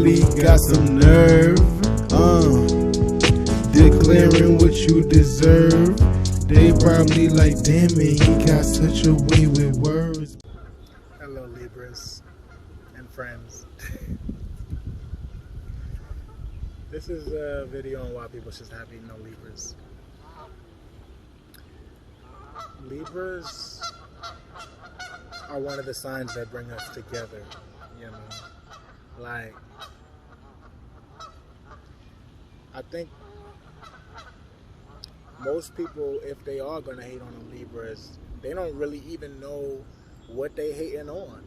really got some nerve, declaring what you deserve. They probably like, damn it, he got such a way with words. Hello, Libras and friends. This is a video on why people should have no Libras. Libras are one of the signs that bring us together, you know. Like, I think most people, if they are going to hate on the Libras, they don't really even know what they hating on.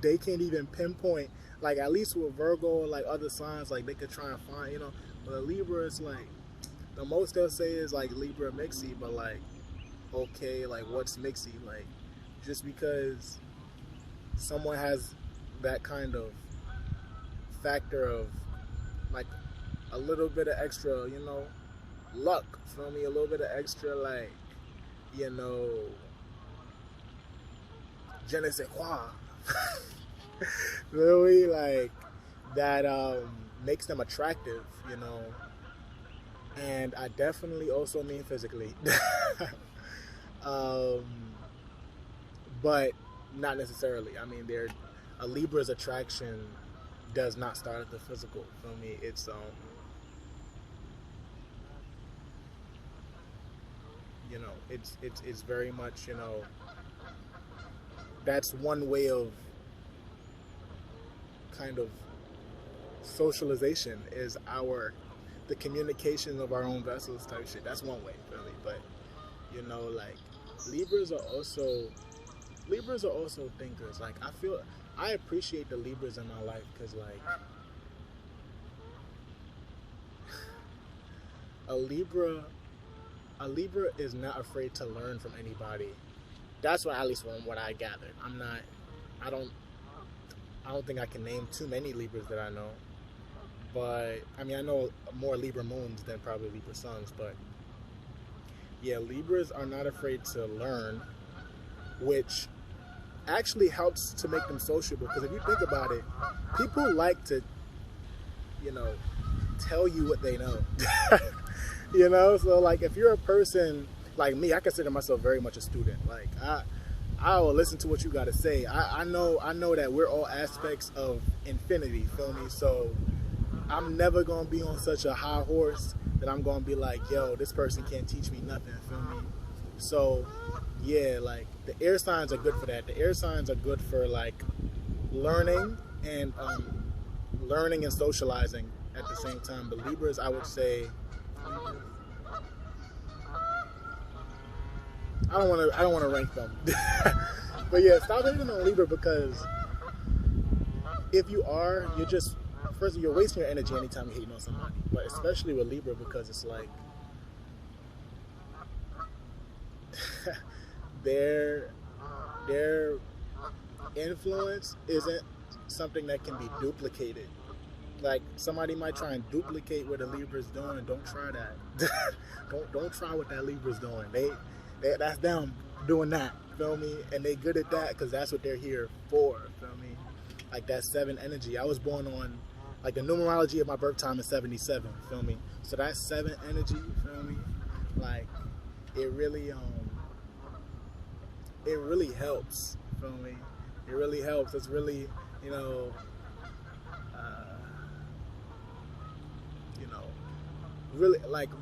They can't even pinpoint, like, at least with Virgo or like other signs, like they could try and find, you know, but a Libra is like, the most they'll say is like Libra mixy, but like, okay, like what's mixy? Like, just because someone has that kind of factor of like a little bit of extra, you know, luck, feel me? A little bit of extra, like, you know, je ne sais quoi. Really, like, that makes them attractive, you know. And I definitely also mean physically. But not necessarily. I mean, a Libra's attraction does not start at the physical. Feel me? It's you know, it's very much, you know, that's one way of kind of socialization, is the communication of our own vessels type shit. That's one way, really. But, you know, like, Libras are also thinkers. Like, I appreciate the Libras in my life because, like, a Libra is not afraid to learn from anybody. That's what, at least from what I gathered. I don't think I can name too many Libras that I know. But, I mean, I know more Libra moons than probably Libra suns. But, yeah, Libras are not afraid to learn, which actually helps to make them sociable. Because if you think about it, people like to, you know, tell you what they know. You know? So, like, if you're a person like me, I consider myself very much a student. Like, I will listen to what you got to say. I know that we're all aspects of infinity, feel me? So I'm never going to be on such a high horse that I'm going to be like, yo, this person can't teach me nothing, feel me? So, yeah, like, the air signs are good for that. The air signs are good for, like, learning and socializing at the same time. But Libras, I would say, I don't want to rank them. But yeah, stop hating on Libra, because if you are, you're wasting your energy anytime you're hating on somebody. But especially with Libra, because it's like their influence isn't something that can be duplicated. Like, somebody might try and duplicate what a Libra's doing. Don't try that. don't try what that Libra's doing. That's them doing that, feel me? And they good at that because that's what they're here for, feel me? Like, that 7 energy. I was born on, like, the numerology of my birth time is 77, feel me? So that 7 energy, feel me? Like, it really helps, feel me? It really helps. It's really, you know,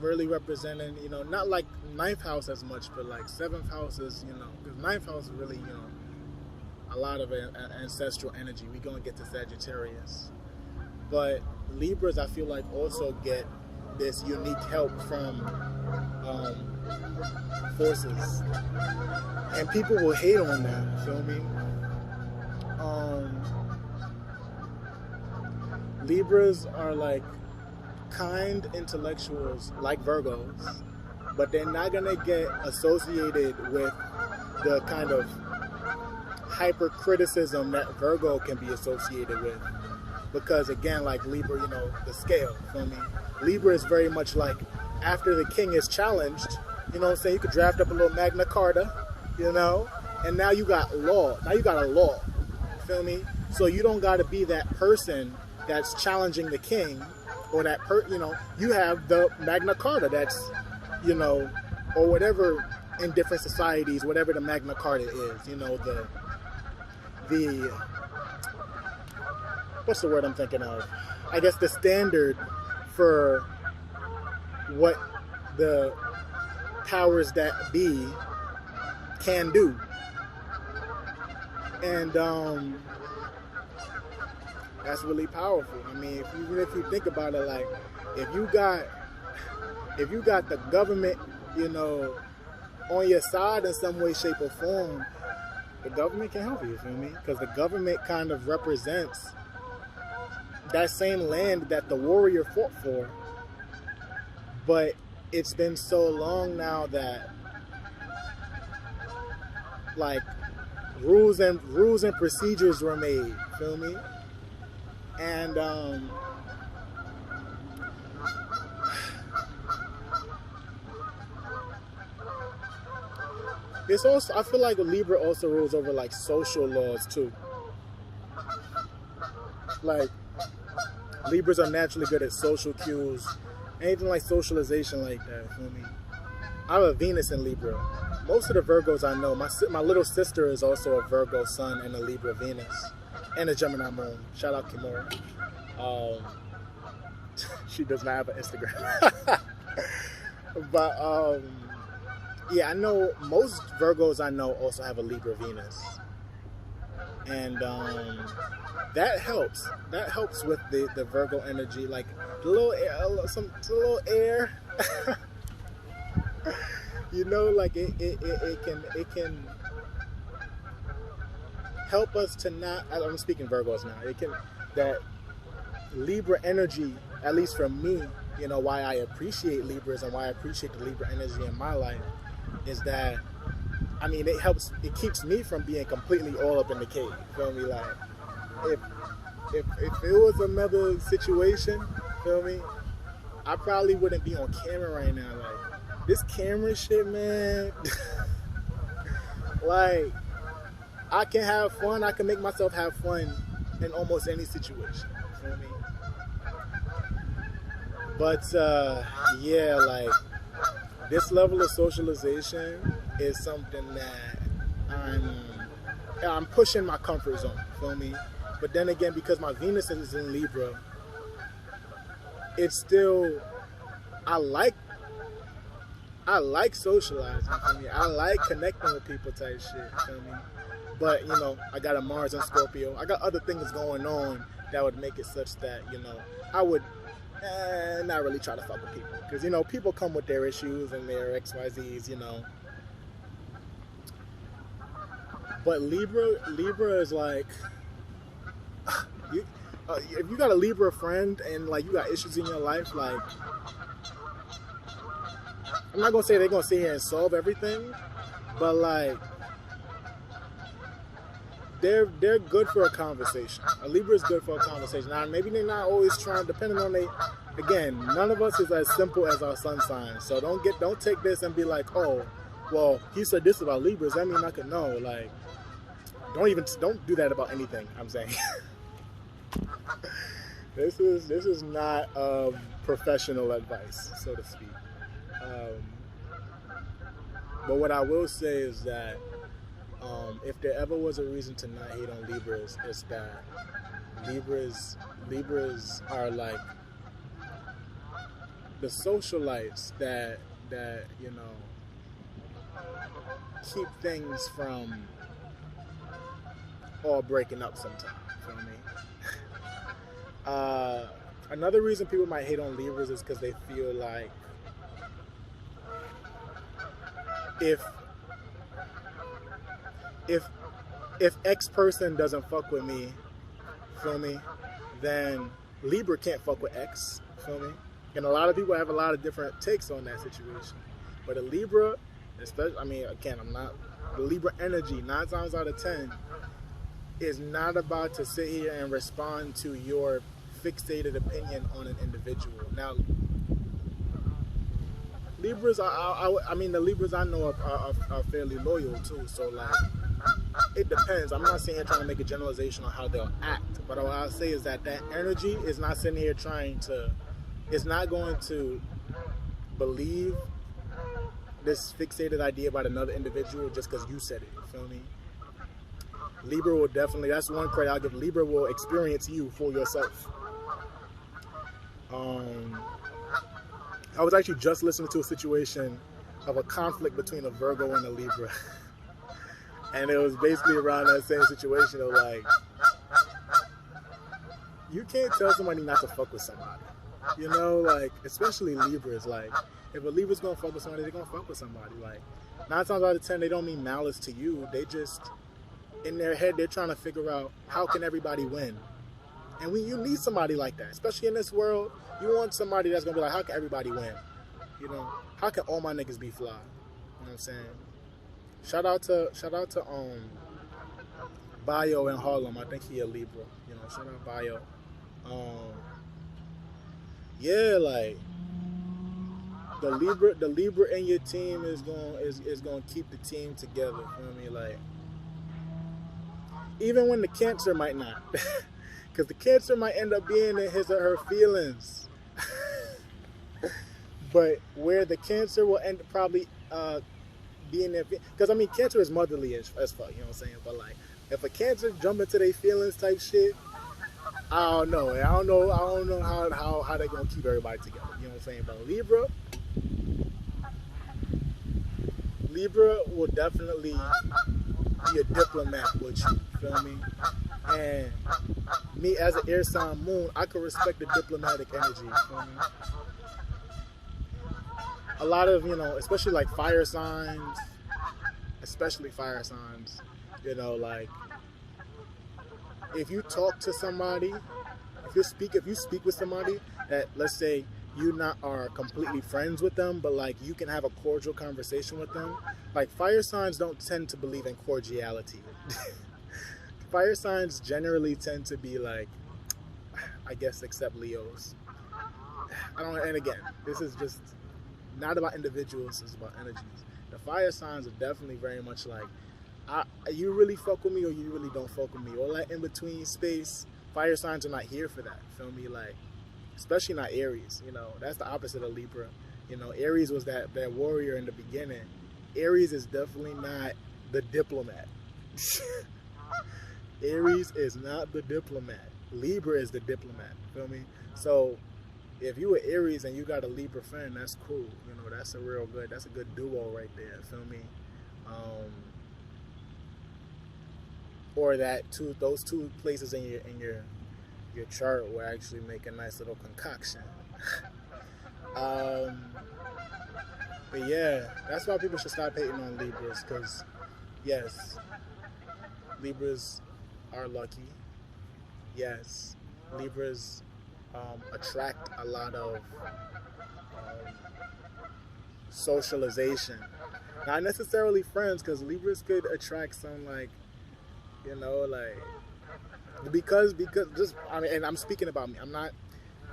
really representing, you know, not like 9th house as much, but like 7th house is, you know, because 9th house is really, you know, a lot of ancestral energy. We gonna get to Sagittarius, but Libras, I feel like, also get this unique help from forces, and people will hate on that, feel me? Libras are like kind intellectuals like Virgos, but they're not gonna get associated with the kind of hyper criticism that Virgo can be associated with, because again, like Libra, you know, the scale, feel me? Libra is very much like, after the king is challenged, you know what I'm saying, you could draft up a little Magna Carta, you know, and now you got law, now you got a law, feel me? So you don't got to be that person that's challenging the king, or that you have the Magna Carta that's, or whatever in different societies, whatever the Magna Carta is, the what's the word I'm thinking of? I guess the standard for what the powers that be can do. And that's really powerful. I mean, even if you think about it, like if you got the government, on your side in some way, shape, or form, the government can help you. Feel me? Because the government kind of represents that same land that the warrior fought for. But it's been so long now that, like, rules and procedures were made. Feel me? And it's also, I feel like a Libra also rules over like social laws too. Like Libras are naturally good at social cues, anything like socialization like that. Feel me? I have a Venus in Libra. Most of the Virgos I know, my little sister is also a Virgo sun and a Libra Venus and a Gemini moon. Shout out Kimura. She does not have an Instagram. But yeah, I know most Virgos I know also have a Libra Venus. And that helps. That helps with the Virgo energy, like a little air. Like it can help us to not. I'm speaking Virgos now. That Libra energy, at least for me, why I appreciate Libras and why I appreciate the Libra energy in my life is that, I mean, it keeps me from being completely all up in the cave. Feel me? Like, if it was another situation, feel me, I probably wouldn't be on camera right now. Like, this camera shit, man, like, I can have fun. I can make myself have fun in almost any situation. Feel me? But, yeah, like, this level of socialization is something that I'm pushing my comfort zone, feel me? But then again, because my Venus is in Libra, it's still, I like socializing, feel me? I like connecting with people type shit, feel me? But, I got a Mars and Scorpio. I got other things going on that would make it such that, I would not really try to fuck with people. Because, people come with their issues and their XYZs, But Libra is like, if you got a Libra friend and, like, you got issues in your life, like, I'm not going to say they're going to sit here and solve everything, but, like, they're good for a conversation. A Libra is good for a conversation. Now, maybe they're not always trying, depending on again, none of us is as simple as our sun sign. So don't take this and be like, oh, well, he said this about Libras. That means I could know. Like, don't do that about anything. I'm saying. This is not professional advice, so to speak. But what I will say is that if there ever was a reason to not hate on Libras, it's that Libras are like the socialites that keep things from all breaking up sometimes. Feel me? Another reason people might hate on Libras is because they feel like if X person doesn't fuck with me, feel me, then Libra can't fuck with X, feel me? And a lot of people have a lot of different takes on that situation. But a Libra, especially, I mean, again, the Libra energy, 9 times out of 10, is not about to sit here and respond to your fixated opinion on an individual. Now, Libras, the Libras I know are fairly loyal too, so like, it depends. I'm not sitting here trying to make a generalization on how they'll act, but what I'll say is that energy is not sitting here trying to, it's not going to believe this fixated idea about another individual just because you said it. You feel me? Libra will definitely, that's one credit I'll give. Libra will experience you for yourself. I was actually just listening to a situation of a conflict between a Virgo and a Libra. And it was basically around that same situation of like, you can't tell somebody not to fuck with somebody. You know, like, especially Libras, like, if a Libra's gonna fuck with somebody, they're gonna fuck with somebody. Like, 9 times out of 10, they don't mean malice to you. They just, in their head, they're trying to figure out, how can everybody win? And you need somebody like that, especially in this world. You want somebody that's gonna be like, how can everybody win? You know, how can all my niggas be fly? You know what I'm saying? Shout out to Bio in Harlem. I think he a Libra. You know, shout out Bio. Yeah, like the Libra in your team is going to keep the team together. You know what I mean? Like, even when the Cancer might not, because the Cancer might end up being in his or her feelings. But where the Cancer will end probably being there, because I mean Cancer is motherly as fuck, you know what I'm saying? But like, if a Cancer jump into their feelings type shit, I don't know how they gonna keep everybody together, you know what I'm saying? But Libra will definitely be a diplomat with you, feel me? And me as an air sign moon, I can respect the diplomatic energy, feel me? A lot of, you know, especially like fire signs, you know, like, if you talk to somebody, if you speak with somebody that, let's say, you not are completely friends with them, but like you can have a cordial conversation with them, like fire signs don't tend to believe in cordiality. Fire signs generally tend to be like, I guess, except Leos. And again, this is just not about individuals, it's about energies. The fire signs are definitely very much like, you really fuck with me or you really don't fuck with me. All that in between space, fire signs are not here for that. Feel me? Like, especially not Aries. You know, that's the opposite of Libra. You know, Aries was that warrior in the beginning. Aries is definitely not the diplomat. Aries is not the diplomat. Libra is the diplomat. Feel me? So if you were Aries and you got a Libra friend, that's cool. You know, that's a good duo right there. Feel me? Or those two places in your chart will actually make a nice little concoction. But yeah, that's why people should stop hating on Libras, because yes, Libras are lucky. Yes, Libras attract a lot of socialization. Not necessarily friends, because Libras could attract some, like, you know, like, because just, I mean, and I'm speaking about me.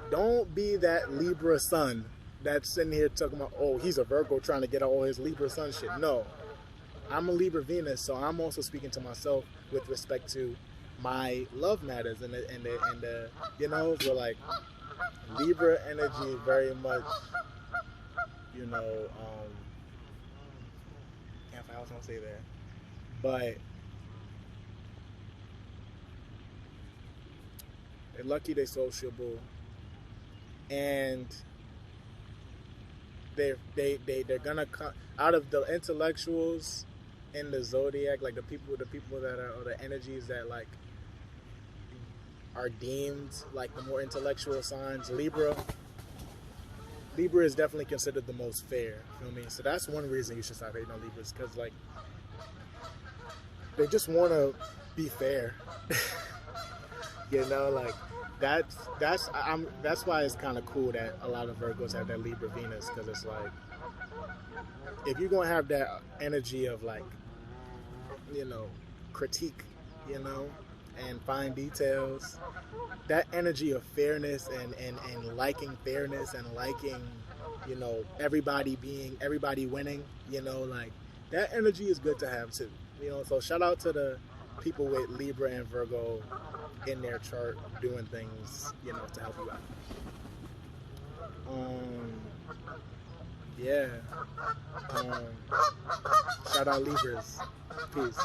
Don't be that Libra sun that's sitting here talking about, oh, he's a Virgo trying to get all his Libra sun shit. No, I'm a Libra Venus, so I'm also speaking to myself with respect to my love matters and the you know, so like Libra energy is very much, you know, can't find what I was gonna say there, but they're lucky, they're sociable, and they're gonna come out of the intellectuals in the zodiac, like the people that are, or the energies that like are deemed like the more intellectual signs. Libra is definitely considered the most fair. You know what I mean? So that's one reason you should stop hating on Libras, because like they just want to be fair. You know, like that's why it's kind of cool that a lot of Virgos have that Libra Venus, because it's like, if you're gonna have that energy of like, you know, critique, you know, and fine details, that energy of fairness and liking fairness and liking, you know, everybody winning, you know, like that energy is good to have too. You know, so shout out to the people with Libra and Virgo in their chart doing things, you know, to help you out. Yeah. Shout out Libras. Peace.